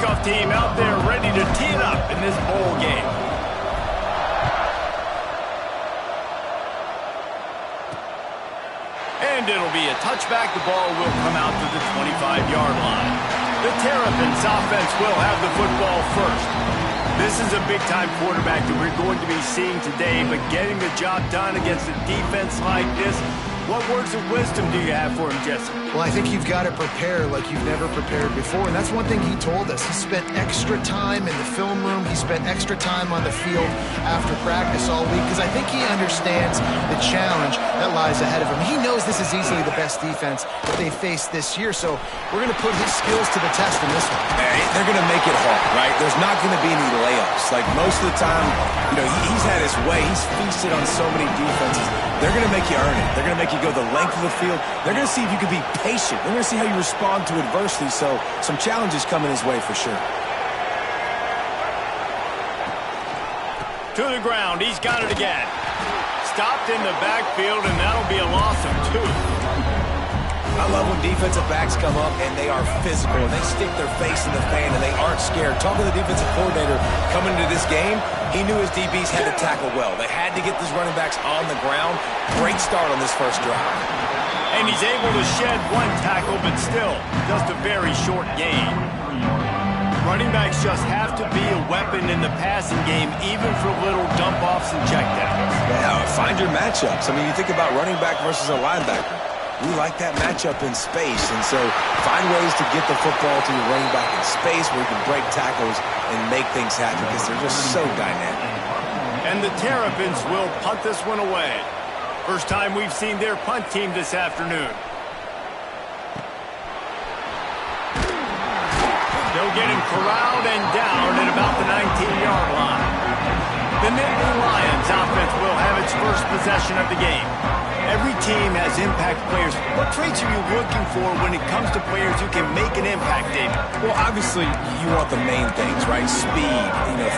kickoff team out there ready to tee it up in this bowl game. And it'll be a touchback. The ball will come out to the 25-yard line. The Terrapins offense will have the football first. This is a big-time quarterback that we're going to be seeing today, but getting the job done against a defense like this, what words of wisdom do you have for him, Jesse? Well, I think you've got to prepare like you've never prepared before, and that's one thing he told us. He spent extra time in the film room. He spent extra time on the field after practice all week because I think he understands the challenge that lies ahead of him. He knows this is easily the best defense that they faced this year, so we're going to put his skills to the test in this one. They're going to make it hard, right? There's not going to be any layups. Like most of the time, he's had his way. He's feasted on so many defenses. They're going to make you earn it. They're going to make you go the length of the field. They're going to see if you can be patient. They're going to see how you respond to adversity. So some challenges coming his way for sure. To the ground. He's got it again. Stopped in the backfield, and that'll be a loss of 2. I love when defensive backs come up and they are physical and they stick their face in the fan and they aren't scared. Talking to the defensive coordinator coming into this game, he knew his DBs had to tackle well. They had to get these running backs on the ground. Great start on this first drive. And he's able to shed 1 tackle, but still just a very short gain. Running backs just have to be a weapon in the passing game, even for little dump-offs and checkdowns. Yeah, find your matchups. I mean, you think about running back versus a linebacker. We like that matchup in space, and so find ways to get the football to your running back in space where you can break tackles and make things happen because they're just so dynamic. And the Terrapins will punt this one away. First time we've seen their punt team this afternoon. They'll get him corralled and down at about the 19-yard line. The Nittany Lions offense will have its first possession of the game. Every team has impact players. What traits are you looking for when it comes to players who can make an impact, David? Well, obviously, you want the main things, right? Speed,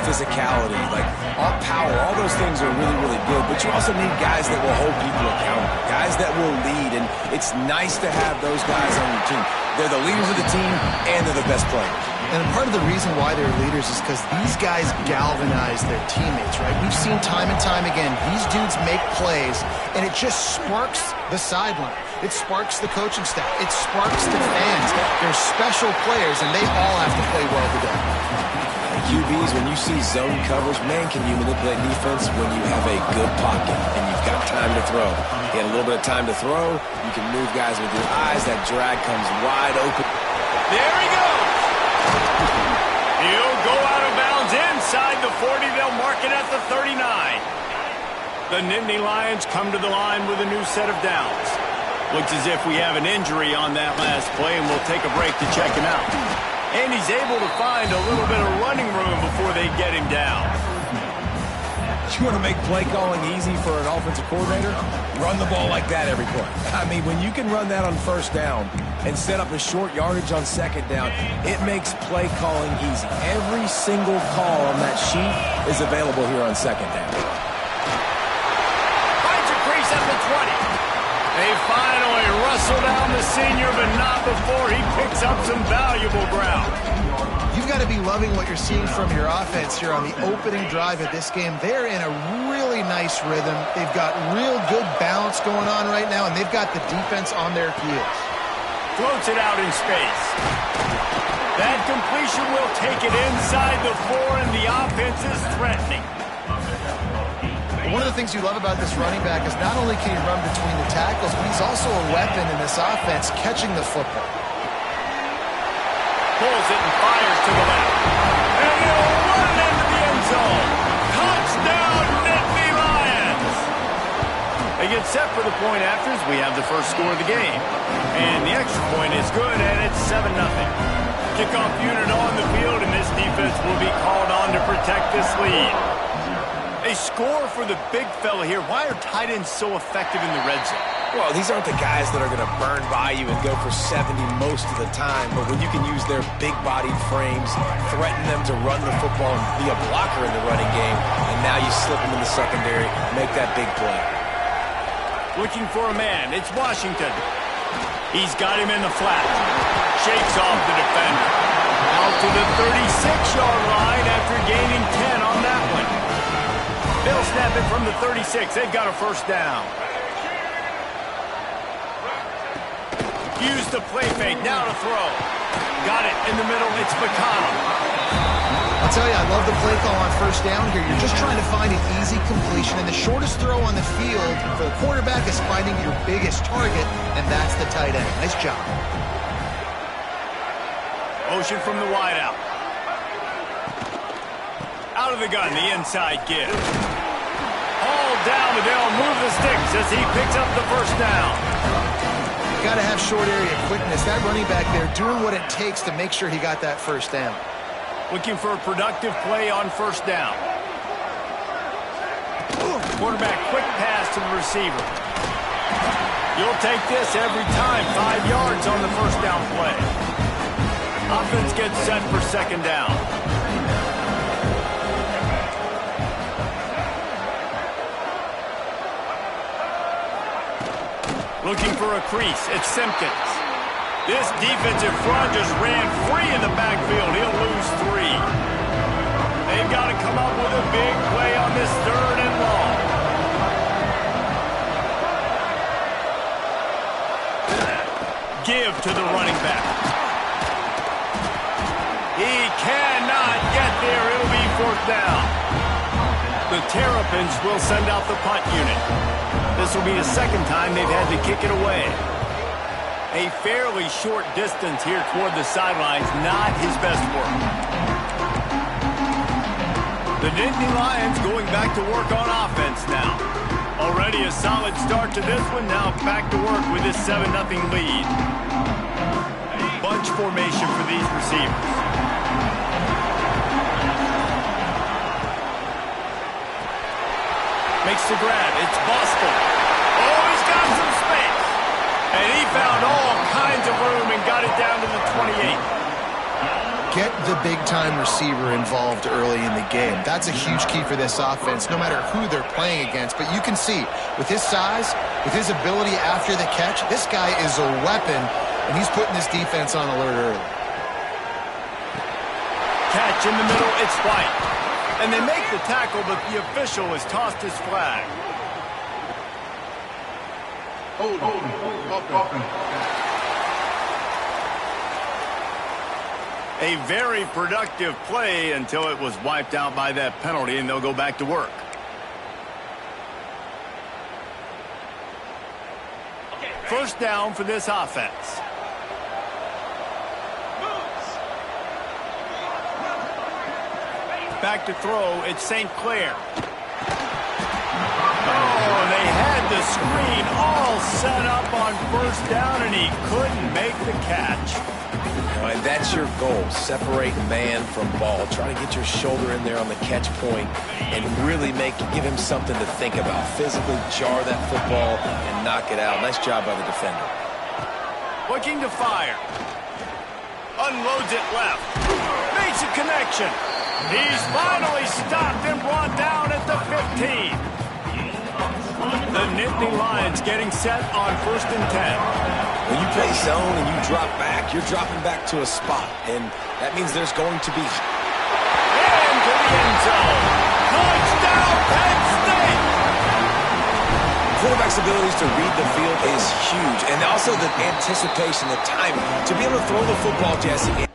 physicality, like all power, all those things are really, really good. But you also need guys that will hold people accountable, guys that will lead. And it's nice to have those guys on your team. They're the leaders of the team, and they're the best players. And part of the reason why they're leaders is because these guys galvanize their teammates, right? We've seen time and time again, these dudes make plays, and it just sparks the sideline. It sparks the coaching staff. It sparks the fans. They're special players, and they all have to play well together. QBs, when you see zone coverage, man, can you manipulate defense when you have a good pocket and you've got time to throw. You had a little bit of time to throw, you can move guys with your eyes. That drag comes wide open. There he goes! He'll go out of bounds inside the 40. They'll mark it at the 39. The Nittany Lions come to the line with a new set of downs. Looks as if we have an injury on that last play, and we'll take a break to check him out. And he's able to find a little bit of running room before they get him down. You want to make play calling easy for an offensive coordinator? Run the ball like that every play. I mean, when you can run that on first down and set up a short yardage on second down, it makes play calling easy. Every single call on that sheet is available here on second down. Finds a crease at the 20. They finally rustle down the senior, but not before he picks up some valuable ground. You've got to be loving what you're seeing from your offense here on the opening drive of this game. They're in a really nice rhythm. They've got real good balance going on right now, and they've got the defense on their heels. Floats it out in space. That completion will take it inside the 4, and the offense is threatening. One of the things you love about this running back is not only can he run between the tackles, but he's also a weapon in this offense catching the football. Pulls it and fires to the left. And he'll run into the end zone. Touchdown, Nittany Lions! They get set for the point afters. We have the first score of the game. And the extra point is good, and it's 7-0. Kickoff unit on the field, and this defense will be called on to protect this lead. A score for the big fella here. Why are tight ends so effective in the red zone? Well, these aren't the guys that are going to burn by you and go for 70 most of the time, but when you can use their big-bodied frames, threaten them to run the football and be a blocker in the running game, and now you slip them in the secondary, make that big play. Looking for a man. It's Washington. He's got him in the flat. Shakes off the defender. Now Out to the 36-yard line after gaining 10 on that one. They'll snap it from the 36. They've got a first down. Used the play fake. Now to throw. Got it in the middle. It's McConnell. I'll tell you, I love the play call on first down here. You're just trying to find an easy completion, and the shortest throw on the field for the quarterback is finding your biggest target, and that's the tight end. Nice job. Motion from the wideout. Out of the gun, the inside give. All down, but they'll move the sticks as he picks up the first down. Got to have short area quickness. That running back there doing what it takes to make sure he got that first down. Looking for a productive play on first down. Quarterback quick pass to the receiver. You'll take this every time. 5 yards on the first down play. Offense gets set for second down. Looking for a crease. It's Simpkins. This defensive front just ran free in the backfield. He'll lose 3. They've got to come up with a big play on this 3rd and long. Give to the running back. He cannot get there. It'll be 4th down. The Terrapins will send out the punt unit. This will be the 2nd time they've had to kick it away. A fairly short distance here toward the sidelines, not his best work. The Nittany Lions going back to work on offense now. Already a solid start to this one, now back to work with this 7-0 lead. Bunch formation for these receivers. Makes the grab, it's Boston. Oh, he's got some space. And he found all kinds of room and got it down to the 28. Get the big-time receiver involved early in the game. That's a huge key for this offense, no matter who they're playing against. But you can see, with his size, with his ability after the catch, this guy is a weapon, and he's putting this defense on alert early. Catch in the middle, it's White. And they make the tackle, but the official has tossed his flag. Hold on. A very productive play until it was wiped out by that penalty, and they'll go back to work. First down for this offense. Back to throw, it's St. Clair. Oh, they had the screen all set up on first down, and he couldn't make the catch. All right, that's your goal. Separate man from ball. Try to get your shoulder in there on the catch point and really give him something to think about. Physically jar that football and knock it out. Nice job by the defender. Looking to fire. Unloads it left. Makes a connection. He's finally stopped and brought down at the 15. The Nittany Lions getting set on 1st and 10. When you play zone and you drop back, you're dropping back to a spot, and that means there's going to be... Into the end zone. Touchdown, Penn State! Quarterback's abilities to read the field is huge, and also the anticipation, the timing. To be able to throw the football, Jesse...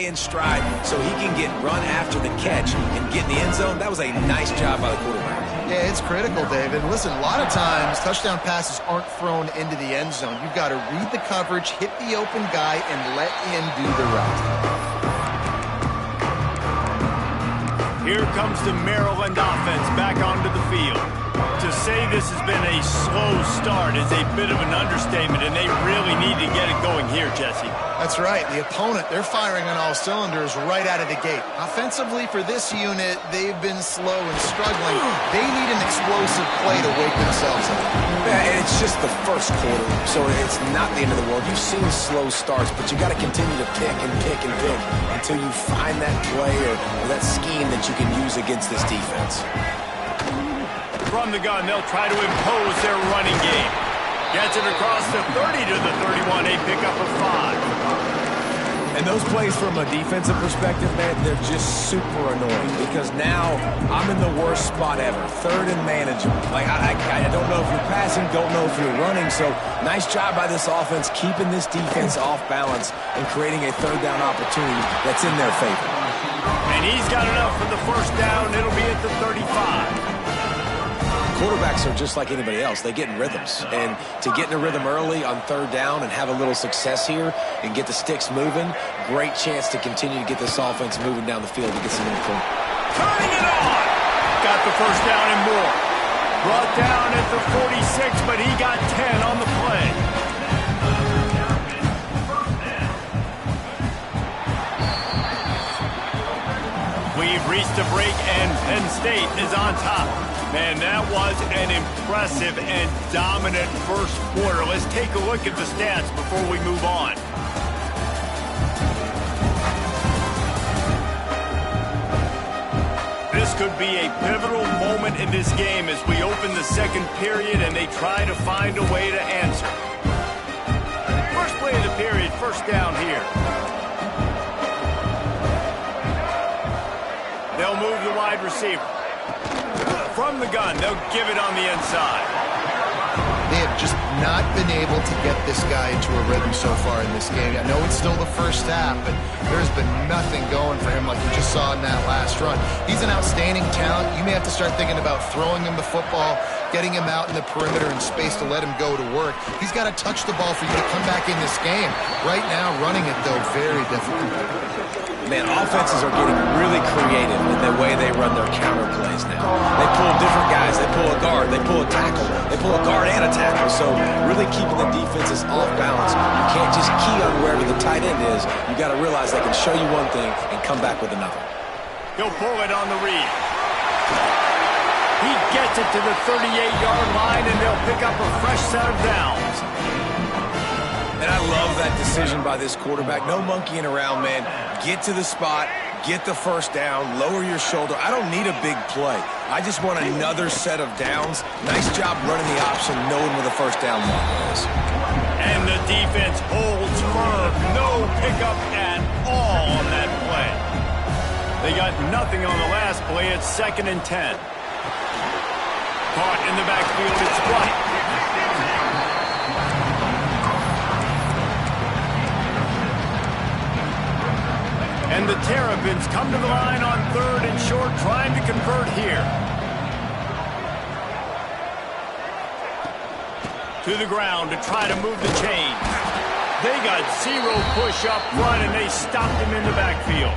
in stride so he can run after the catch and get in the end zone. That was a nice job by the quarterback. Yeah, it's critical, David. Listen, a lot of times touchdown passes aren't thrown into the end zone. You've got to read the coverage, hit the open guy, and let him do the rest. Here comes the Maryland offense back onto the field. To say this has been a slow start is a bit of an understatement, and they really need to get it going here, Jesse. That's right. The opponent, they're firing on all cylinders right out of the gate. Offensively for this unit, they've been slow and struggling. They need an explosive play to wake themselves up. Yeah, and it's just the first quarter, so it's not the end of the world. You've seen slow starts, but you got to continue to pick and pick and pick until you find that play or that scheme that you can use against this defense. From the gun, they'll try to impose their running game. Gets it across the 30 to the 31, a pickup of 5. And those plays from a defensive perspective, man, they're just super annoying because now I'm in the worst spot ever. Third and manageable. Like, I don't know if you're passing, don't know if you're running. So nice job by this offense keeping this defense off balance and creating a third down opportunity that's in their favor. And he's got enough for the first down. It'll be at the 35. Quarterbacks are just like anybody else. They get in rhythms. And to get in a rhythm early on third down and have a little success here and get the sticks moving, great chance to continue to get this offense moving down the field to get some more points. Turning it on! Got the first down and more. Brought down at the 46, but he got 10 on the play. We've reached a break, and Penn State is on top. Man, that was an impressive and dominant first quarter. Let's take a look at the stats before we move on. This could be a pivotal moment in this game as we open the second period and they try to find a way to answer. First play of the period, first down here. They'll move the wide receiver. From the gun, they'll give it on the inside. They have just not been able to get this guy into a rhythm so far in this game. I know it's still the first half, but there's been nothing going for him like you just saw in that last run. He's an outstanding talent. You may have to start thinking about throwing him the football, getting him out in the perimeter in space to let him go to work. He's got to touch the ball for you to come back in this game. Right now, running it, though, very difficult. Man, offenses are getting really creative in the way they run their counter plays now. They pull different guys. They pull a guard. They pull a tackle. They pull a guard and a tackle. So really keeping the defenses off balance. You can't just key on wherever the tight end is. You got to realize they can show you one thing and come back with another. He'll pull it on the read. He gets it to the 38-yard line, and they'll pick up a fresh set of downs. And I love that decision by this quarterback. No monkeying around, man. Get to the spot, get the first down, lower your shoulder. I don't need a big play. I just want another set of downs. Nice job running the option, knowing where the first down marker is. And the defense holds firm. No pickup at all on that play. They got nothing on the last play. It's 2nd and 10. Caught in the backfield. It's White. And the Terrapins come to the line on 3rd and short, trying to convert here. To the ground to try to move the chains. They got 0 push up front, and they stopped him in the backfield.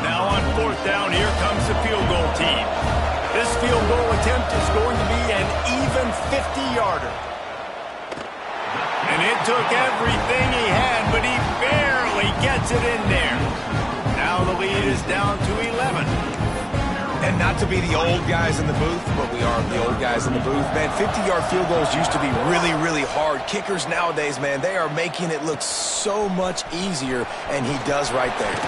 Now on 4th down, here comes the field goal team. This field goal attempt is going to be an even 50-yarder. And it took everything he had, but he barely gets it in there. Now the lead is down to 11. And not to be the old guys in the booth, but we are the old guys in the booth. Man, 50-yard field goals used to be really, really hard. Kickers nowadays, man, they are making it look so much easier, and he does right there.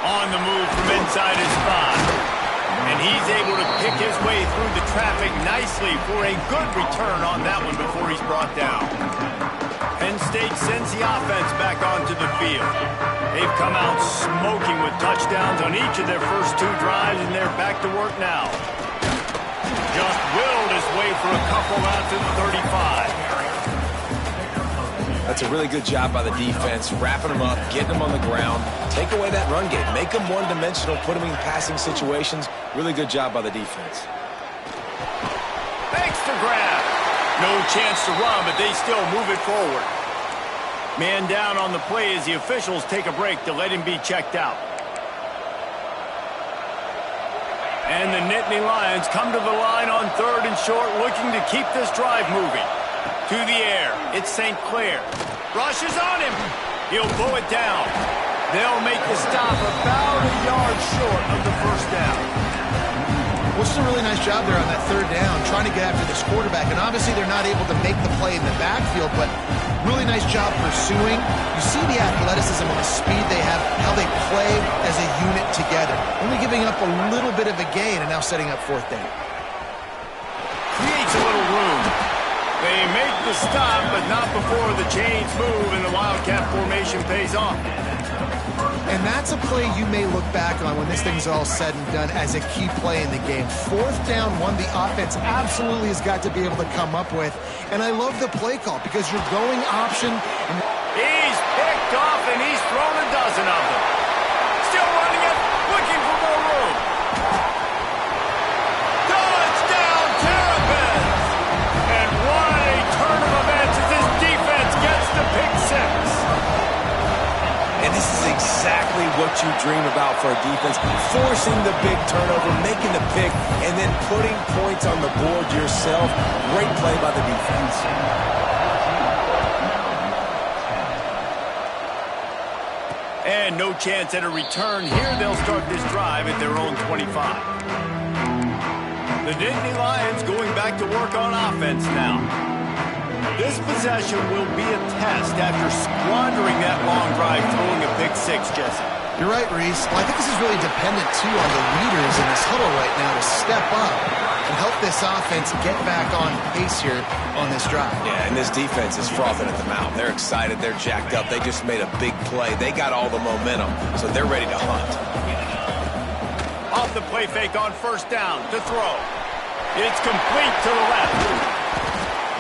On the move from inside his 5. And he's able to pick his way through the traffic nicely for a good return on that one before he's brought down. Penn State sends the offense back onto the field. They've come out smoking with touchdowns on each of their first 2 drives, and they're back to work now. Just willed his way for a couple out to the 35. I'll It's a really good job by the defense, wrapping them up, getting them on the ground, take away that run game, make them one-dimensional, put them in passing situations. Really good job by the defense. Thanks to grab. No chance to run, but they still move it forward. Man down on the play as the officials take a break to let him be checked out. And the Nittany Lions come to the line on 3rd and short, looking to keep this drive moving. To the air, it's St. Clair. Rushes on him. He'll pull it down. They'll make the stop about a yard short of the first down. Well, it's a really nice job there on that 3rd down, trying to get after this quarterback. And obviously they're not able to make the play in the backfield, but really nice job pursuing. You see the athleticism and the speed they have, how they play as a unit together. Only giving up a little bit of a gain and now setting up 4th down. Creates a little room. They make the stop, but not before the chains move and the Wildcat formation pays off. And that's a play you may look back on when this thing's all said and done as a key play in the game. 4th down, one the offense absolutely has got to be able to come up with. And I love the play call because you're going option. And he's picked off and he's thrown a dozen of them. Still running it, looking for more room. Touchdown, Terrapins! And what a turn of events as this defense gets the pick 6. And this is exactly what you dream about for a defense. Forcing the big turnover, making the pick, and then putting points on the board yourself. Great play by the defense. And no chance at a return here. They'll start this drive at their own 25. The Nittany Lions going back to work on offense now. This possession will be a test after squandering that long drive, throwing a pick 6, Jesse. You're right, Reese. Well, I think this is really dependent, too, on the leaders in this huddle right now to step up and help this offense get back on pace here on this drive. Yeah, and this defense is frothing at the mouth. They're excited. They're jacked up. They just made a big play. They got all the momentum, so they're ready to hunt. Off the play fake on 1st down to throw. It's complete to the left.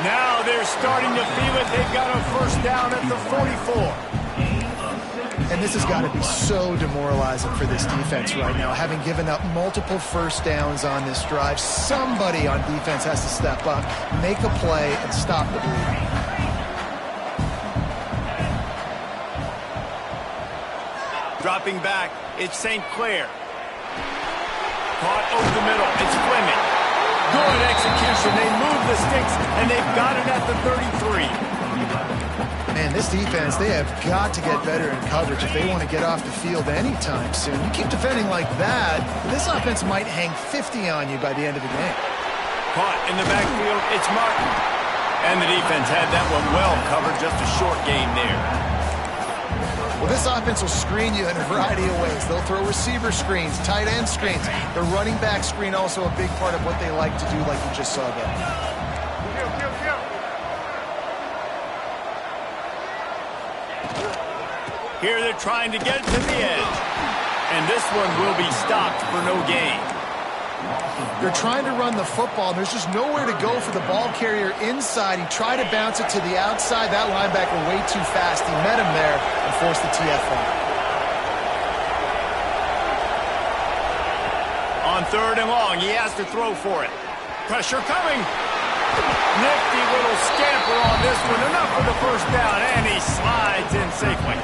Now they're starting to feel it. They've got a 1st down at the 44. And this has got to be so demoralizing for this defense right now. Having given up multiple 1st downs on this drive, somebody on defense has to step up, make a play, and stop the bleeding. Dropping back, it's St. Clair. Caught over the middle, it's Fleming. Good execution. They move the sticks, and they've got it at the 33. Man, this defense, they have got to get better in coverage if they want to get off the field anytime soon. You keep defending like that, this offense might hang 50 on you by the end of the game. Caught in the backfield, it's Martin. And the defense had that one well covered, just a short gain there. Well, this offense will screen you in a variety of ways. They'll throw receiver screens, tight end screens. The running back screen also a big part of what they like to do, like you just saw there. Here they're trying to get it to the edge. And this one will be stopped for no gain. They're trying to run the football. There's just nowhere to go for the ball carrier inside. He tried to bounce it to the outside. That linebacker way too fast. He met him there and forced the TFL. On 3rd and long, he has to throw for it. Pressure coming. Nifty little scamper on this one. Enough for the 1st down, and he slides in safely.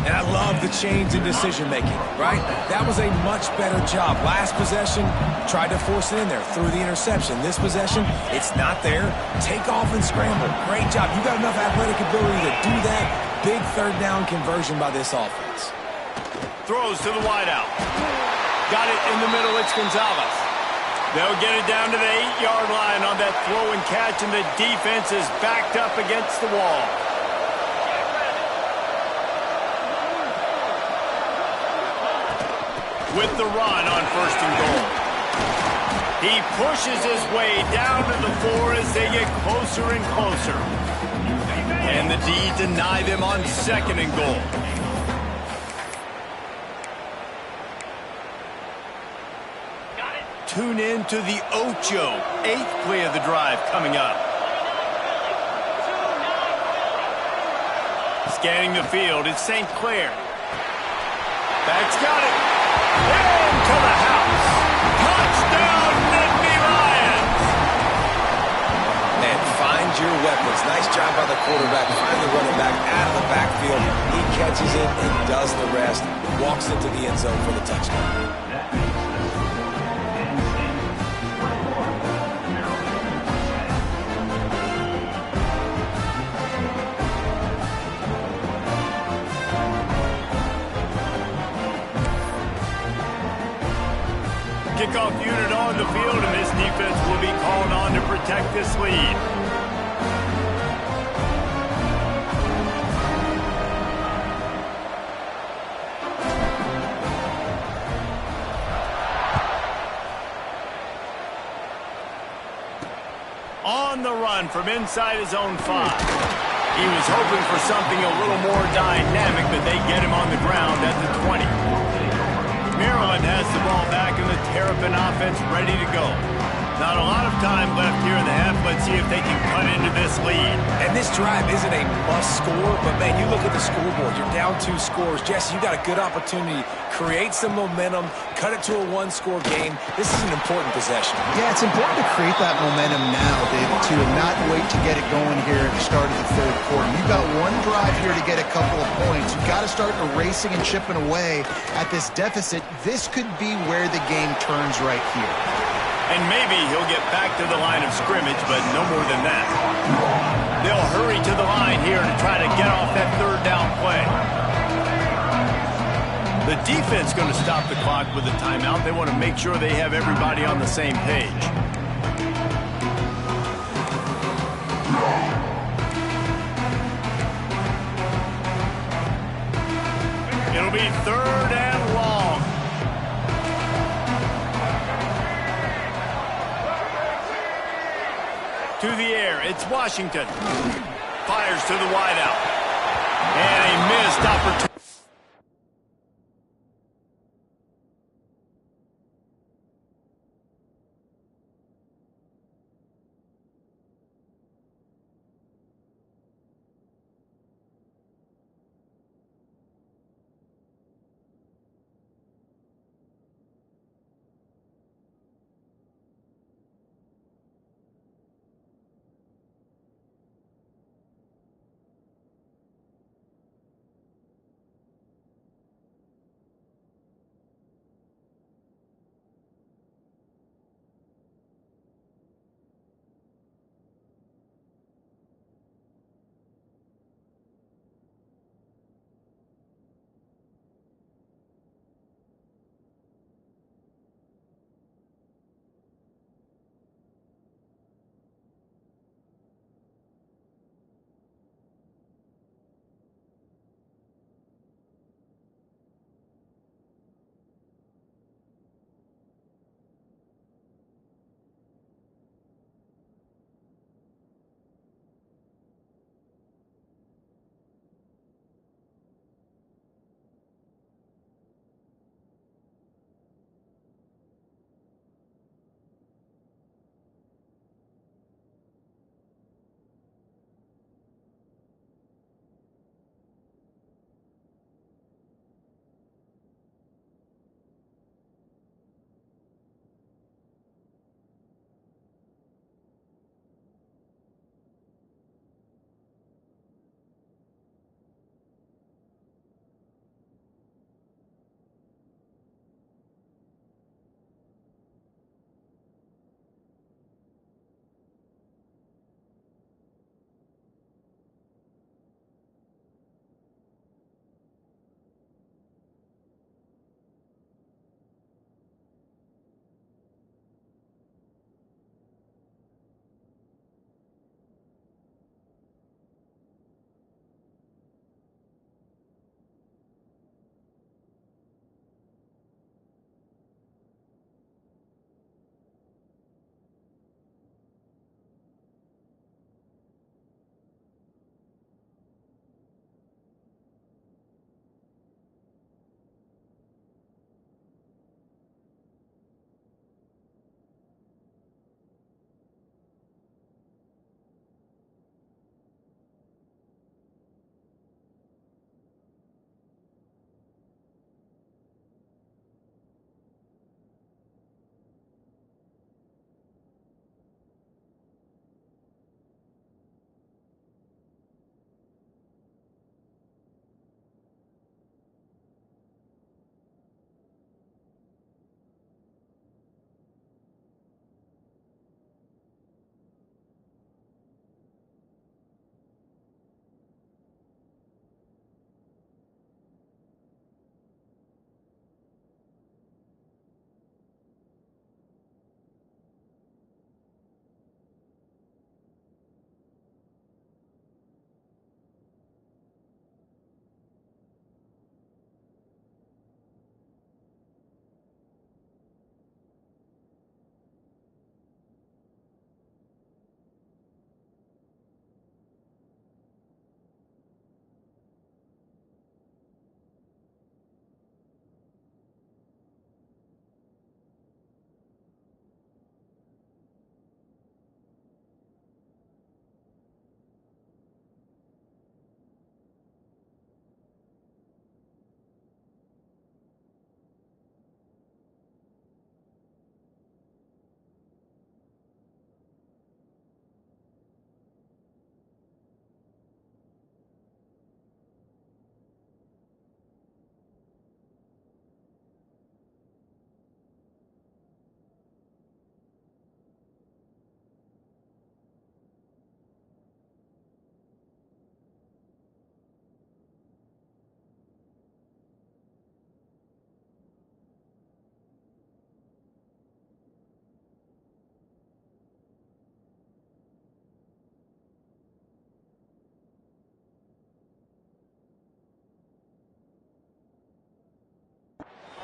And I love the change in decision-making, right? That was a much better job. Last possession, tried to force it in there, threw the interception. This possession, it's not there. Take off and scramble. Great job. You got enough athletic ability to do that. Big 3rd down conversion by this offense. Throws to the wideout. Got it in the middle. It's Gonzalez. They'll get it down to the 8-yard line on that throw and catch, and the defense is backed up against the wall. With the run on 1st and goal. He pushes his way down to the 4 as they get closer and closer. And the D deny them on 2nd and goal. Tune in to the Ocho, 8th play of the drive coming up. Scanning the field, it's St. Clair. Back's got it. Into the house. Touchdown, Nittany Lions. Man, find your weapons. Nice job by the quarterback. Finally running back out of the backfield. He catches it and does the rest. Walks into the end zone for the touchdown. Kickoff unit on the field, and this defense will be called on to protect this lead. On the run from inside his own 5. He was hoping for something a little more dynamic, but they get him on the ground at the 20. Maryland has the ball back and the Terrapin offense ready to go. Not a lot of time left here in the half. Let's see if they can cut into this lead. And this drive isn't a must score, but man, you look at the scoreboard. You're down 2 scores. Jesse, you got a good opportunity. Create some momentum. Cut it to a 1-score game. This is an important possession. Yeah, it's important to create that momentum now, David, too, and not wait to get it going here at the start of the third quarter. You've got one drive here to get a couple of points. You've got to start erasing and chipping away at this deficit. This could be where the game turns right here. And maybe he'll get back to the line of scrimmage, but no more than that. They'll hurry to the line here to try to get off that third down play. The defense going to stop the clock with a timeout. They want to make sure they have everybody on the same page. It'll be 3rd and long. To the air, it's Washington. Fires to the wideout. And a missed opportunity.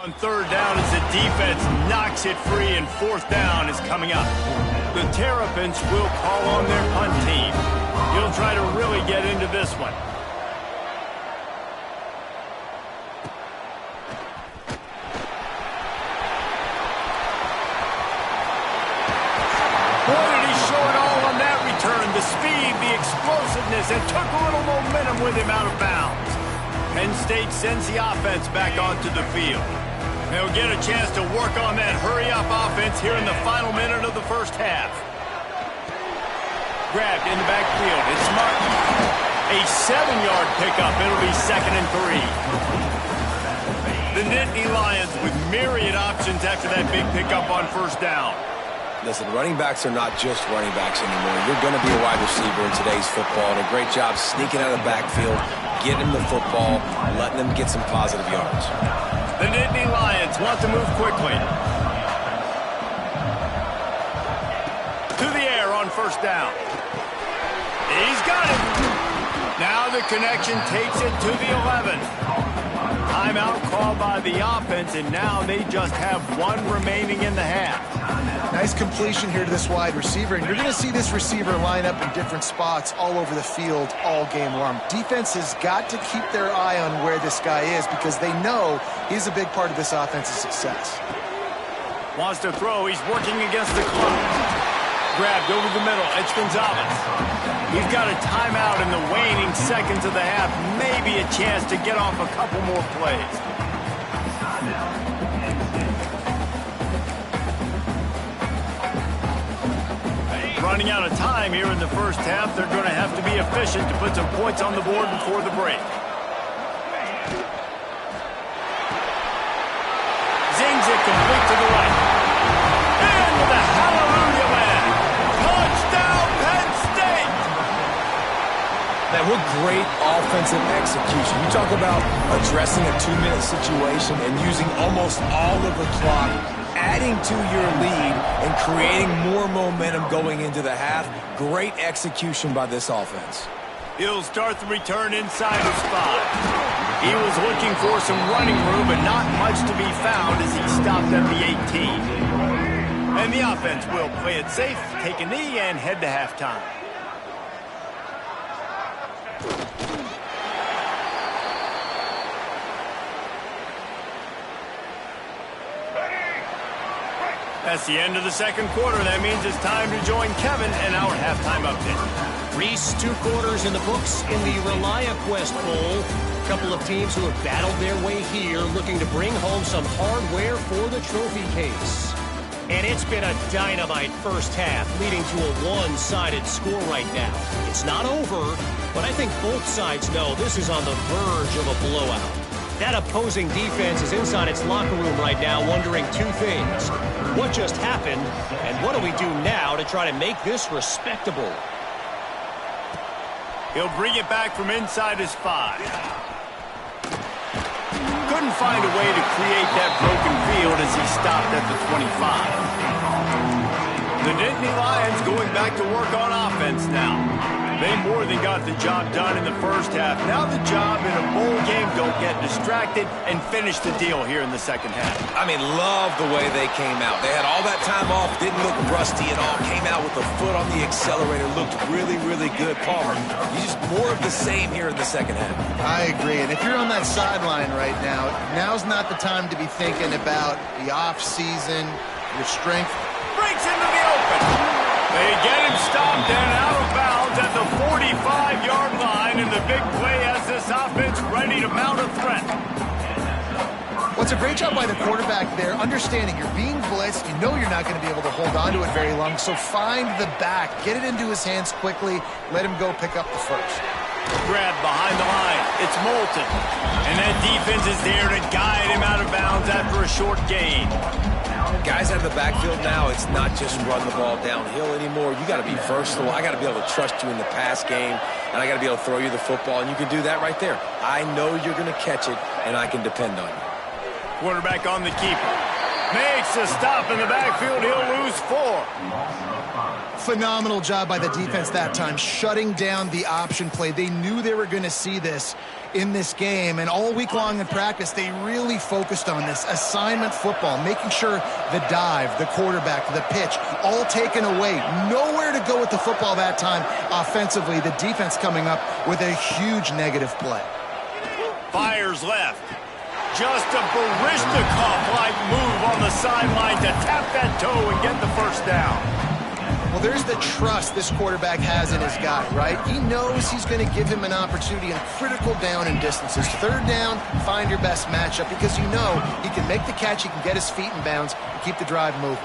On third down as the defense knocks it free and fourth down is coming up. The Terrapins will call on their punt team. He'll try to really get into this one. Boy, did he show it all on that return. The speed, the explosiveness, and took a little momentum with him out of bounds. Penn State sends the offense back onto the field. They'll get a chance to work on that hurry-up offense here in the final minute of the first half. Grabbed in the backfield. It's Martin. A 7-yard pickup. It'll be 2nd and 3. The Nittany Lions with myriad options after that big pickup on first down. Listen, running backs are not just running backs anymore. You're going to be a wide receiver in today's football, and a great job sneaking out of the backfield, getting him the football, letting him get some positive yards. The Nittany Lions want to move quickly. To the air on first down. He's got it. Now the connection takes it to the 11. Timeout called by the offense, and now they just have one remaining in the half. Nice completion here to this wide receiver, and you're going to see this receiver line up in different spots all over the field all game long. Defense has got to keep their eye on where this guy is because they know he's a big part of this offense's success. Wants to throw. He's working against the clock. Grabbed over the middle. It's Gonzalez. He's got a timeout in the waning seconds of the half. Maybe a chance to get off a couple more plays. Running out of time here in the first half. They're going to have to be efficient to put some points on the board before the break. Zings it complete to the right. Into the hallelujah land. Touchdown, Penn State! Man, what great offensive execution. You talk about addressing a 2-minute situation and using almost all of the clock, adding to your lead and creating more momentum going into the half. Great execution by this offense. He'll start the return inside his 5. He was looking for some running room, but not much to be found as he stopped at the 18. And the offense will play it safe, take a knee, and head to halftime. That's the end of the second quarter. That means it's time to join Kevin and our halftime update. Reese, 2 quarters in the books in the Reliaquest Bowl. A couple of teams who have battled their way here, looking to bring home some hardware for the trophy case. And it's been a dynamite first half, leading to a one-sided score right now. It's not over, but I think both sides know this is on the verge of a blowout. That opposing defense is inside its locker room right now wondering 2 things. What just happened, and what do we do now to try to make this respectable? He'll bring it back from inside his 5. Couldn't find a way to create that broken field as he stopped at the 25. The Nittany Lions going back to work on offense now. They more than got the job done in the first half. Now the job in a bowl game, don't get distracted and finish the deal here in the second half. I mean, love the way they came out. They had all that time off, didn't look rusty at all, came out with the foot on the accelerator, looked really, really good. Palmer, you just more of the same here in the second half. I agree, and if you're on that sideline right now, now's not the time to be thinking about the off-season, your strength. Breaks into the open. They get him stopped and out of bounds at the 45-yard line, and the big play has this offense ready to mount a threat. Well, it's a great job by the quarterback there, understanding you're being blitzed, you know you're not going to be able to hold on to it very long, so find the back, get it into his hands quickly, let him go pick up the first. Grab behind the line. It's Moulton. And that defense is there to guide him out of bounds after a short gain. Guys out of the backfield now, it's not just run the ball downhill anymore. You got to be versatile. I got to be able to trust you in the pass game, and I got to be able to throw you the football, and you can do that right there. I know you're going to catch it, and I can depend on you. Quarterback on the keeper. Makes a stop in the backfield. He'll lose 4. Phenomenal job by the defense that time, shutting down the option play. They knew they were going to see this in this game, and all week long in practice, they really focused on this assignment football, making sure the dive, the quarterback, the pitch, all taken away. Nowhere to go with the football that time offensively. The defense coming up with a huge negative play. Fires left. Just a Barishnikov-like move on the sideline to tap that toe and get the first down. Well, there's the trust this quarterback has in his guy, right? He knows he's going to give him an opportunity in critical down and distances. Third down, find your best matchup because you know he can make the catch, he can get his feet in bounds, and keep the drive moving.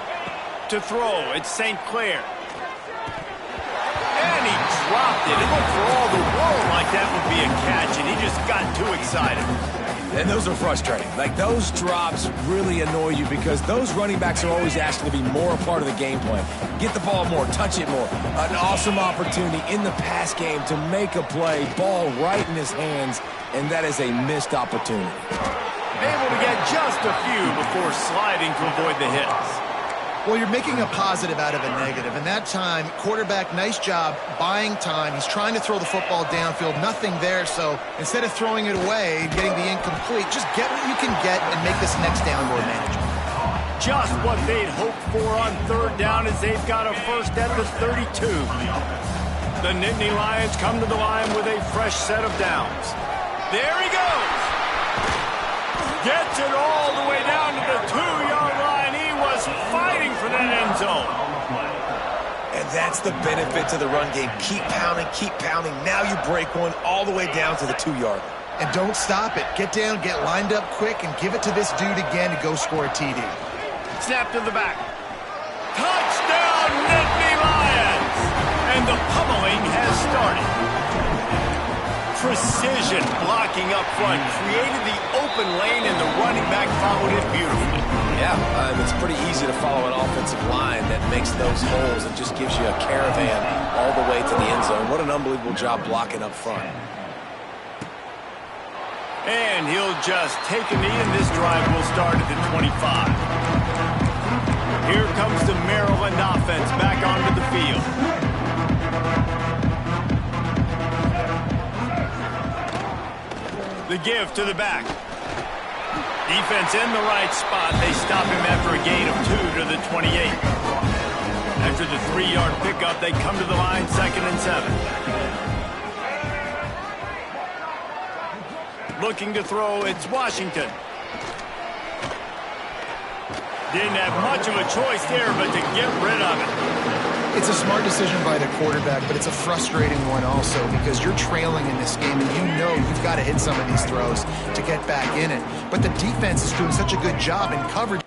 To throw, it's St. Clair. And he dropped it. It looked for all the world like that would be a catch, and he just got too excited. And those are frustrating. Like, those drops really annoy you because those running backs are always asking to be more a part of the game plan. Get the ball more, touch it more. An awesome opportunity in the pass game to make a play, ball right in his hands, and that is a missed opportunity. Able to get just a few before sliding to avoid the hits. Well, you're making a positive out of a negative, and that time, quarterback, nice job buying time. He's trying to throw the football downfield, nothing there, so instead of throwing it away, getting the incomplete, just get what you can get and make this next down more manageable. Just what they'd hoped for on third down as they've got a first at the 32. The Nittany Lions come to the line with a fresh set of downs. There he goes. Gets it all the way down to the 2-yard line. He was fighting for that end zone. And that's the benefit to the run game. Keep pounding, keep pounding. Now you break one all the way down to the 2-yard. And don't stop it. Get down, get lined up quick, and give it to this dude again to go score a TD. Snap to the back. Touchdown, Nittany Lions! And the pummeling has started. Precision blocking up front created the open lane, and the running back followed it beautifully. Yeah, it's pretty easy to follow an offensive line that makes those holes and just gives you a caravan all the way to the end zone. What an unbelievable job blocking up front. And he'll just take a knee, and this drive will start at the 25. Here comes the Maryland offense back onto the field. The give to the back. Defense in the right spot. They stop him after a gain of 2 to the 28. After the 3-yard pickup, they come to the line 2nd and 7. Looking to throw, it's Washington. Didn't have much of a choice there, but to get rid of it. It's a smart decision by the quarterback, but it's a frustrating one also because you're trailing in this game and you know you've got to hit some of these throws to get back in it. But the defense is doing such a good job in coverage.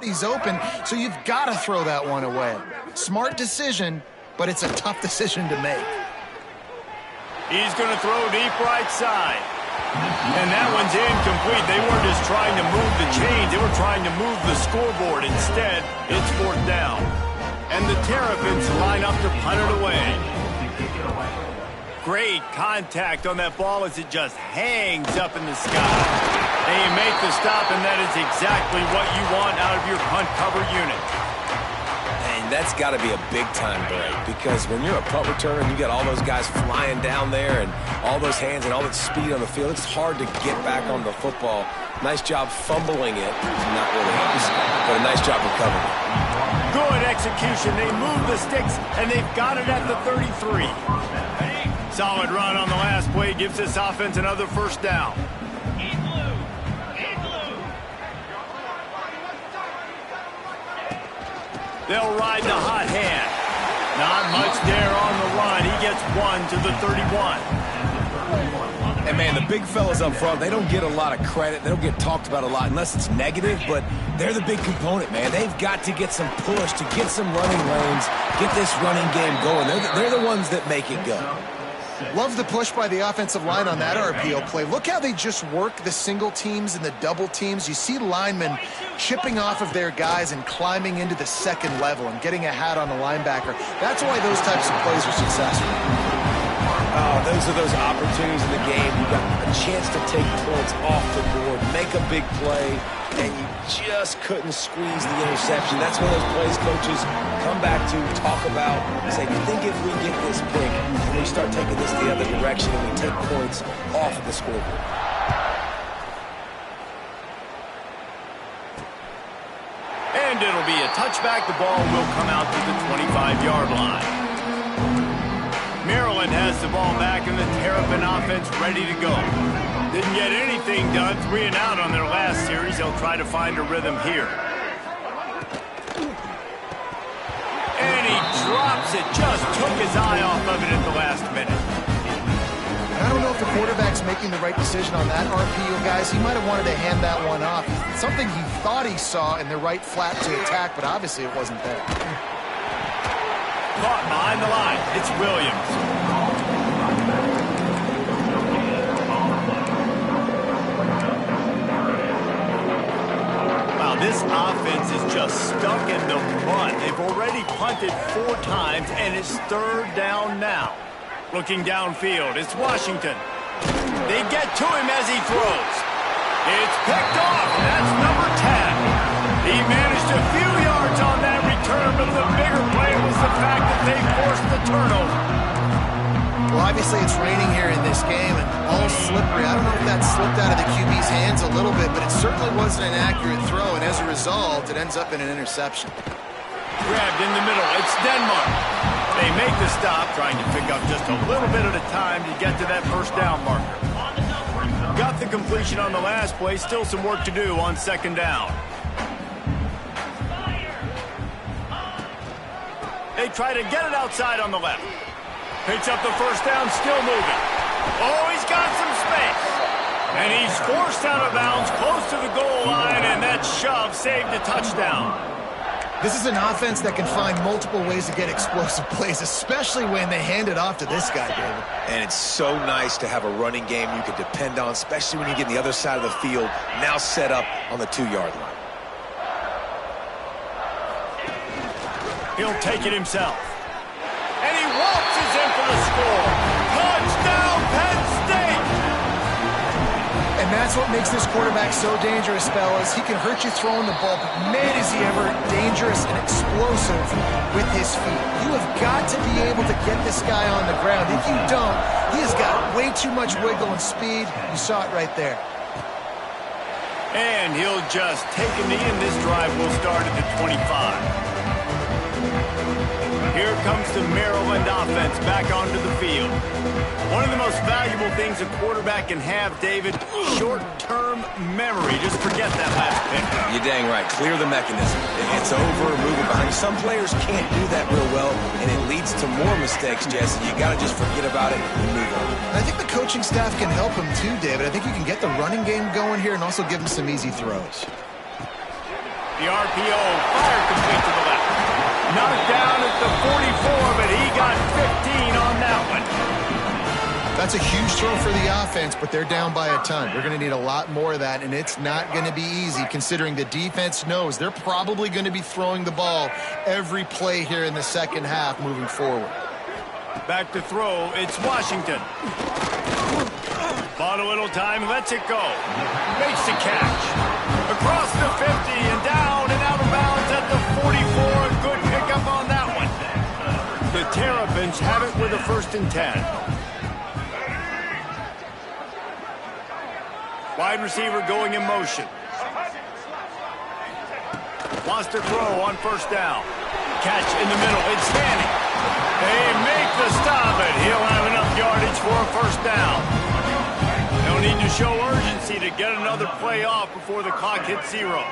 He's open, so you've got to throw that one away. Smart decision, but it's a tough decision to make. He's going to throw deep right side. And that one's incomplete. They weren't just trying to move the chains. They were trying to move the scoreboard. Instead, it's 4th down. And the Terrapins line up to punt it away. Great contact on that ball as it just hangs up in the sky. And you make the stop, and that is exactly what you want out of your punt cover unit. And that's got to be a big-time break, because when you're a punt returner and you got all those guys flying down there and all those hands and all that speed on the field, it's hard to get back on the football. Nice job fumbling it. Not really obvious, but a nice job recovering it. Good execution. They move the sticks, and they've got it at the 33. Solid run on the last play gives this offense another 1st down. They'll ride the hot hand. Not much there on the run. He gets 1 to the 31. And, man, the big fellas up front, they don't get a lot of credit. They don't get talked about a lot unless it's negative, but they're the big component, man. They've got to get some push, to get some running lanes, get this running game going. They're the ones that make it go. Love the push by the offensive line on that RPO play. Look how they just work the single teams and the double teams. You see linemen chipping off of their guys and climbing into the 2nd level and getting a hat on the linebacker. That's why those types of plays are successful. Oh, those are those opportunities in the game. You got a chance to take points off the board, make a big play, and you just couldn't squeeze the interception. That's one of those plays coaches come back to, talk about, and say, you think if we get this pick and we start taking this the other direction and we take points off of the scoreboard. And it'll be a touchback. The ball will come out to the 25-yard line. Maryland has the ball back, and the Terrapin offense ready to go. Didn't get anything done, 3 and out on their last series. They'll try to find a rhythm here. And he drops it, just took his eye off of it at the last minute. I don't know if the quarterback's making the right decision on that RPO, guys. He might have wanted to hand that one off. Something he thought he saw in the right flat to attack, but obviously it wasn't there. Caught behind the line. It's Williams. Wow, this offense is just stuck in the mud. They've already punted 4 times, and it's 3rd down now. Looking downfield, it's Washington. They get to him as he throws. It's picked off, and that's number 10. He managed a few yards on that return, but the bigger play was the fact that they forced the turnover. Well, obviously it's raining here in this game, and all slippery. I don't know if that slipped out of the QB's hands a little bit, but it certainly wasn't an accurate throw, and as a result, it ends up in an interception. Grabbed in the middle. It's Denmark. They make the stop, trying to pick up just a little bit at a time to get to that 1st down marker. Got the completion on the last play. Still some work to do on 2nd down. They try to get it outside on the left. Picks up the 1st down, still moving. Oh, he's got some space. And he's forced out of bounds close to the goal line, and that shove saved a touchdown. This is an offense that can find multiple ways to get explosive plays, especially when they hand it off to this guy, David. And it's so nice to have a running game you can depend on, especially when you get on the other side of the field, now set up on the 2-yard line. He'll take it himself. And he waltzes in for the score. Touchdown, Penn State! And that's what makes this quarterback so dangerous, fellas. He can hurt you throwing the ball, but man, is he ever dangerous and explosive with his feet. You have got to be able to get this guy on the ground. If you don't, he has got way too much wiggle and speed. You saw it right there. And he'll just take a knee, and this drive will start at the 25. Here comes the Maryland offense back onto the field. One of the most valuable things a quarterback can have, David, short-term memory. Just forget that last pick. You're dang right. Clear the mechanism. It's over, move it behind you. Some players can't do that real well, and it leads to more mistakes, Jesse. You got to just forget about it and move on. I think the coaching staff can help him too, David. I think you can get the running game going here and also give him some easy throws. The RPO, fire complete to the left. Knocked down at the 44, but he got 15 on that one. That's a huge throw for the offense, but they're down by a ton. They're going to need a lot more of that, and it's not going to be easy considering the defense knows they're probably going to be throwing the ball every play here in the second half moving forward. Back to throw, it's Washington. Bought a little time, lets it go. Makes the catch. Across the 50 and down and out of bounds at the 44. A good pickup on that one. The Terrapins have it with a 1st and 10. Wide receiver going in motion. Wants to throw on 1st down. Catch in the middle. It's standing. They make the stop, and he'll have enough yardage for a 1st down. No need to show urgency to get another play off before the clock hits 0.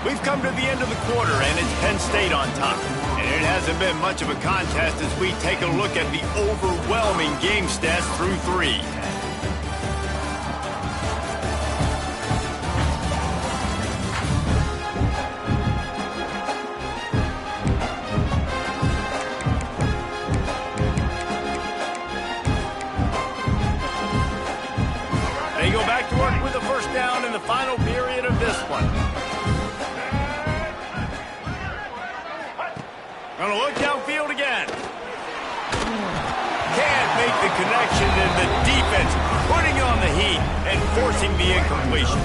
We've come to the end of the quarter, and it's Penn State on top. And it hasn't been much of a contest as we take a look at the overwhelming game stats through 3. They go back to work with a 1st down in the final period of this one. Going to look downfield again. Can't make the connection, and the defense putting on the heat and forcing the incompletion.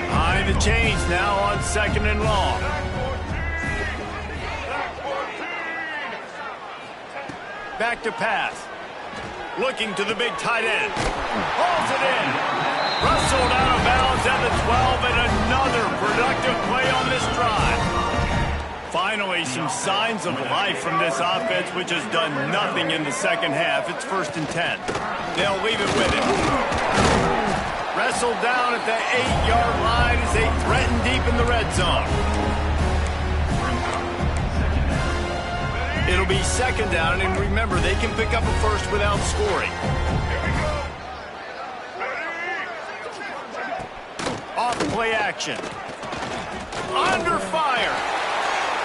Behind the chains now on 2nd and long. Back to pass. Looking to the big tight end. Hauls it in. Rustled out of bounds at the 12, and another productive play on this drive. Finally, some signs of life from this offense, which has done nothing in the second half. It's 1st and 10. They'll leave it with him. Wrestled down at the 8-yard line as they threaten deep in the red zone. It'll be 2nd down, and remember, they can pick up a 1st without scoring. Off play action. Under fire.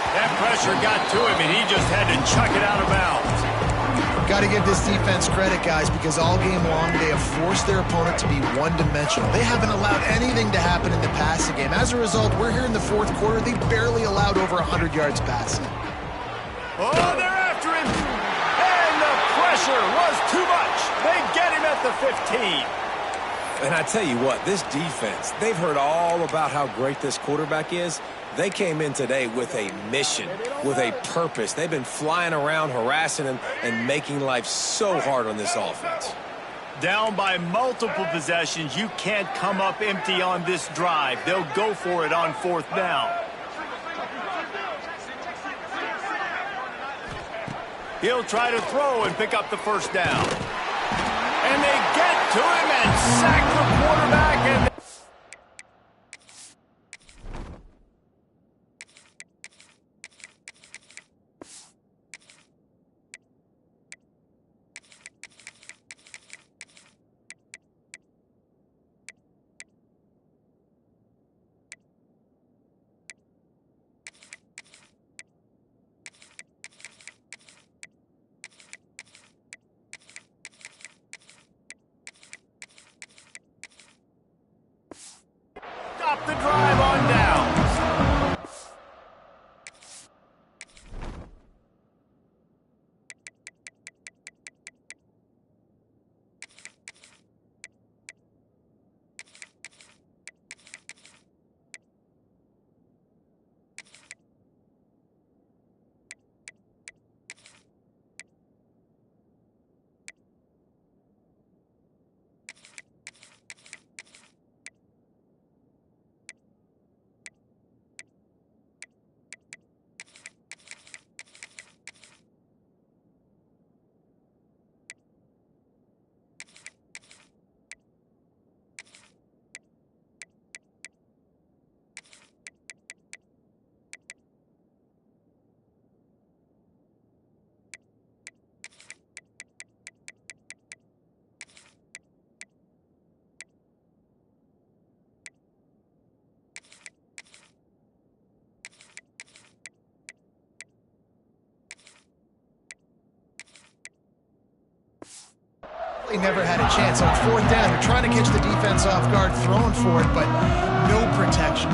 That pressure got to him, and he just had to chuck it out of bounds. Got to give this defense credit, guys, because all game long they have forced their opponent to be one-dimensional. They haven't allowed anything to happen in the passing game. As a result, we're here in the 4th quarter. They barely allowed over 100 yards passing. Oh, they're after him. And the pressure was too much. They get him at the 15. And I tell you what, this defense, they've heard all about how great this quarterback is. They came in today with a mission, with a purpose. They've been flying around, harassing him, and making life so hard on this offense. Down by multiple possessions, you can't come up empty on this drive. They'll go for it on 4th down. He'll try to throw and pick up the 1st down. And they get to him and sack the quarterback. And They never had a chance. On fourth down, they're trying to catch the defense off guard, throwing for it, but no protection.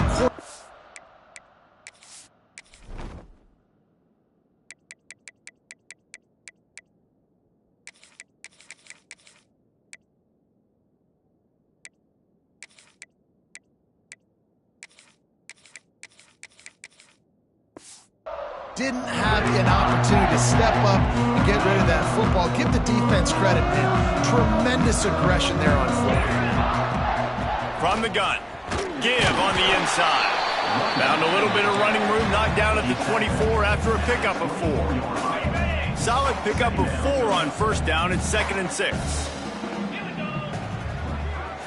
Didn't have an opportunity to step up and get rid of that football. Give the defense credit, man. Tremendous aggression there on foot. From the gun, give on the inside. Found a little bit of running room, knocked down at the 24 after a pickup of 4. Solid pickup of 4 on first down. It's 2nd and 6.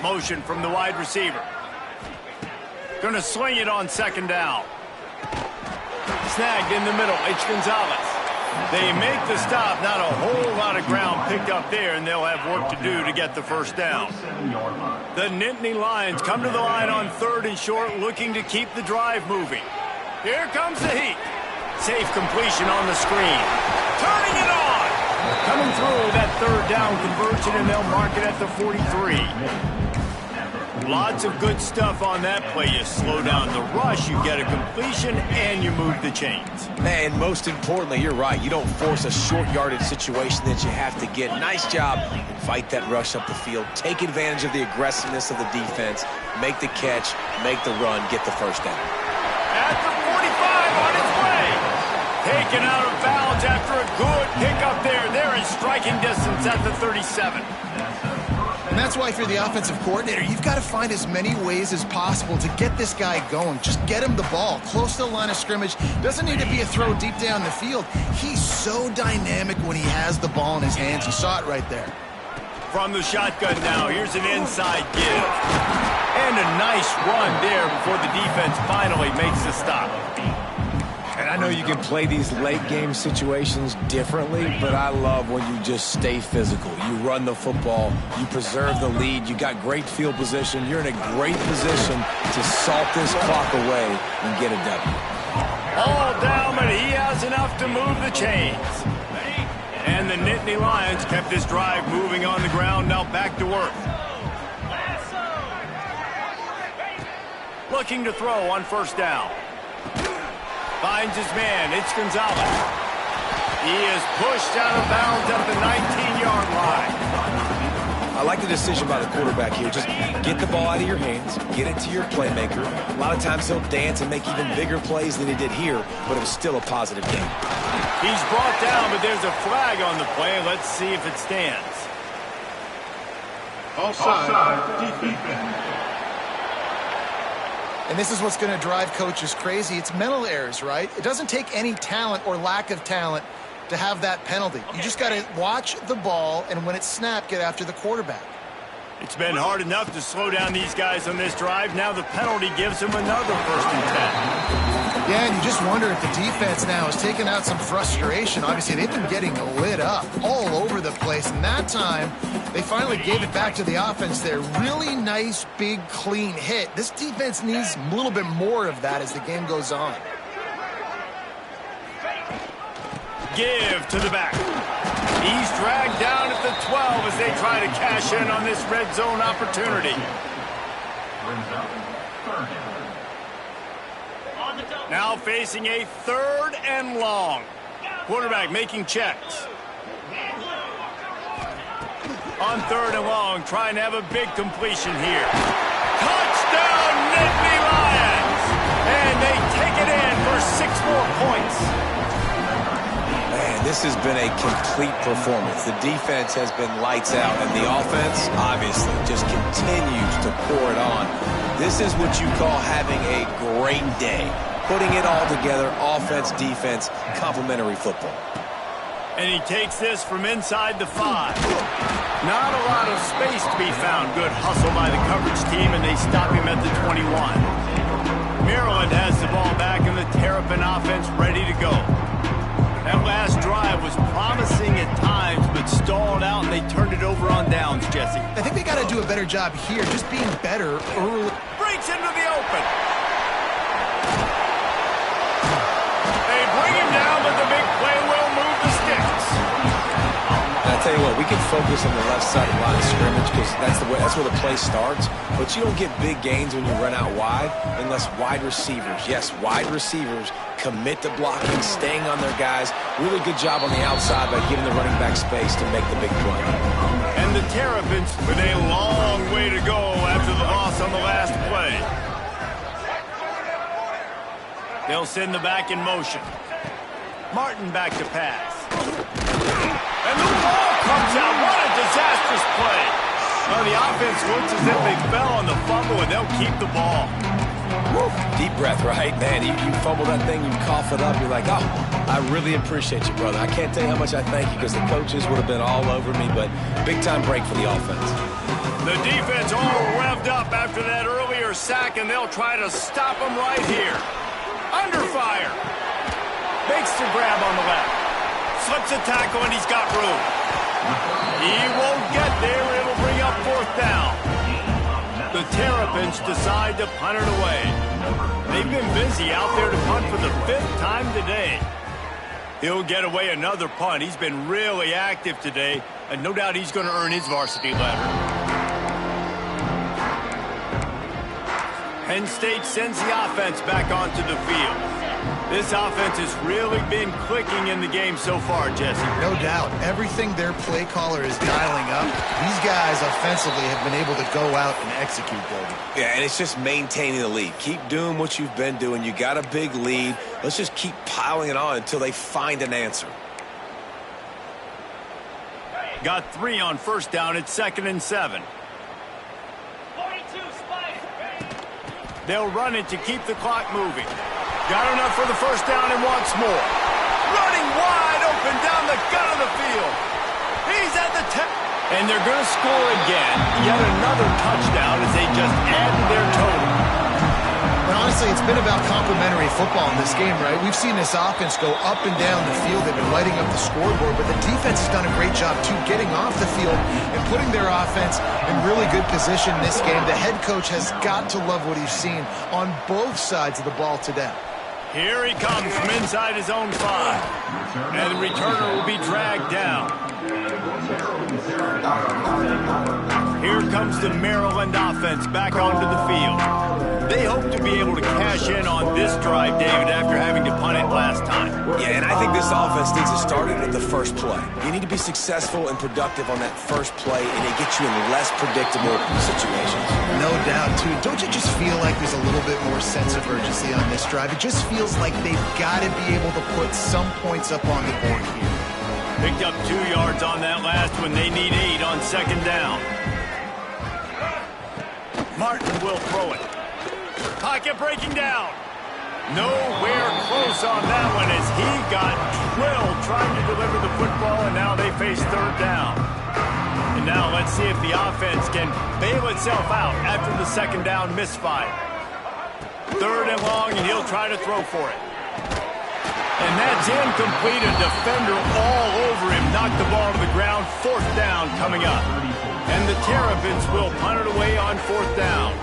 Motion from the wide receiver. Gonna swing it on 2nd down. Snagged in the middle, H. Gonzalez. They make the stop, not a whole lot of ground picked up there, and they'll have work to do to get the first down. The Nittany Lions come to the line on 3rd and short, looking to keep the drive moving. Here comes the heat. Safe completion on the screen. Turning it on! Coming through that 3rd down conversion, and they'll mark it at the 43. Lots of good stuff on that play. You slow down the rush, you get a completion, and you move the chains. And most importantly, you're right. You don't force a short yardage situation that you have to get. Nice job. Fight that rush up the field. Take advantage of the aggressiveness of the defense. Make the catch, make the run, get the first down. At the 45 on its way. Taken out of bounds after a good pickup there. They're in striking distance at the 37. And that's why if you're the offensive coordinator, you've got to find as many ways as possible to get this guy going. Just get him the ball close to the line of scrimmage. Doesn't need to be a throw deep down the field. He's so dynamic when he has the ball in his hands. You saw it right there. From the shotgun now, here's an inside give. And a nice run there before the defense finally makes the stop. And I know you can play these late game situations differently, but I love when you just stay physical. You run the football, you preserve the lead, you got great field position, you're in a great position to salt this clock away and get a W. All down, but he has enough to move the chains. And the Nittany Lions kept this drive moving on the ground, now back to work. Looking to throw on first down. Finds his man, it's Gonzalez. He is pushed out of bounds at the 19-yard line. I like the decision by the quarterback here. Just get the ball out of your hands, get it to your playmaker. A lot of times he'll dance and make even bigger plays than he did here, but it was still a positive game. He's brought down, but there's a flag on the play. Let's see if it stands. Offside, defense. And this is what's going to drive coaches crazy. It's mental errors, right? It doesn't take any talent or lack of talent to have that penalty. You just got to watch the ball, and when it's snapped, get after the quarterback. It's been hard enough to slow down these guys on this drive. Now the penalty gives them another 1st and 10. Yeah, and you just wonder if the defense now has taken out some frustration. Obviously, they've been getting lit up all over the place, and that time they finally gave it back to the offense there. Really nice, big, clean hit. This defense needs a little bit more of that as the game goes on. Give to the back. He's dragged down at the 12 as they try to cash in on this red zone opportunity. Now facing a 3rd and long. Quarterback making checks. On 3rd and long, trying to have a big completion here. Touchdown, Nittany Lions! And they take it in for 6 more points. Man, this has been a complete performance. The defense has been lights out, and the offense, obviously, just continues to pour it on. This is what you call having a great day. Putting it all together, offense, defense, complementary football. And he takes this from inside the 5. Not a lot of space to be found. Good hustle by the coverage team, and they stop him at the 21. Maryland has the ball back, and the Terrapin offense ready to go. That last drive was promising at times, but stalled out, and they turned it over on downs, Jesse. I think they got to do a better job here, just being better early. Breaks into the open. They bring him down, but the big play will move the sticks. And I tell you what, we can focus on the left side of the line of scrimmage because that's where the play starts. But you don't get big gains when you run out wide unless wide receivers, yes, wide receivers, commit to blocking, staying on their guys. Really good job on the outside by giving the running back space to make the big play. And the Terrapins with a long way to go after the loss on the last play. They'll send the back in motion. Martin back to pass. And the ball comes out. What a disastrous play. Well, the offense looks as if they fell on the fumble, and they'll keep the ball. Woo. Deep breath, right? Man, you fumble that thing, you cough it up, you're like, oh, I really appreciate you, brother. I can't tell you how much I thank you because the coaches would have been all over me, but big-time break for the offense. The defense all revved up after that earlier sack, and they'll try to stop them right here. Under fire. Makes the grab on the left. Slips a tackle, and he's got room. He won't get there. It'll bring up fourth down. The Terrapins decide to punt it away. They've been busy out there to punt for the 5th time today. He'll get away another punt. He's been really active today, and no doubt he's going to earn his varsity letter. Penn State sends the offense back onto the field. This offense has really been clicking in the game so far, Jesse. No doubt. Everything their play caller is dialing up, these guys offensively have been able to go out and execute, Goldie. Yeah, and it's just maintaining the lead. Keep doing what you've been doing. You got a big lead. Let's just keep piling it on until they find an answer. Got 3 on first down. It's 2nd and 7. They'll run it to keep the clock moving. Got enough for the first down and wants more. Running wide open down the gut of the field. He's at the 10. And they're going to score again. Yet another touchdown as they just add to their total. But honestly, it's been about complementary football in this game, right? We've seen this offense go up and down the field. They've been lighting up the scoreboard, but the defense has done a great job, too, getting off the field and putting their offense in really good position in this game. The head coach has got to love what he's seen on both sides of the ball today. Here he comes from inside his own 5. And the returner will be dragged down. Here comes the Maryland offense back onto the field. They hope to be able to cash in on this drive, David, after having to punt it last time. Yeah, and I think this offense needs to start it with the first play. You need to be successful and productive on that first play, and it gets you in less predictable situations. No doubt, too. Don't you just feel like there's a little bit more sense of urgency on this drive? It just feels like they've got to be able to put some points up on the board here. Picked up 2 yards on that last one. They need 8 on 2nd down. Martin will throw it. Pocket breaking down. Nowhere close on that one as he got drilled trying to deliver the football, and now they face 3rd down. And now let's see if the offense can bail itself out after the 2nd down misfire. 3rd and long, and he'll try to throw for it. And that's incomplete. A defender all over him. Knocked the ball to the ground. 4th down coming up. And the Terrapins will punt it away on 4th down.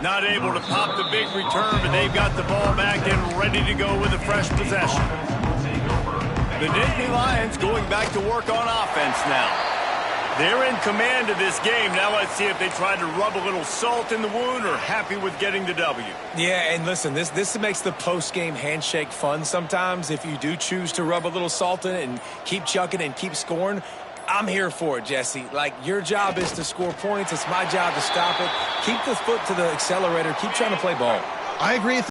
Not able to pop the big return, but they've got the ball back and ready to go with a fresh possession. The Nittany Lions going back to work on offense now. They're in command of this game. Now let's see if they try to rub a little salt in the wound or happy with getting the W. Yeah, and listen, this makes the post-game handshake fun sometimes. If you do choose to rub a little salt in it and keep chucking and keep scoring, I'm here for it, Jesse. Like, your job is to score points. It's my job to stop it. Keep the foot to the accelerator. Keep trying to play ball. I agree.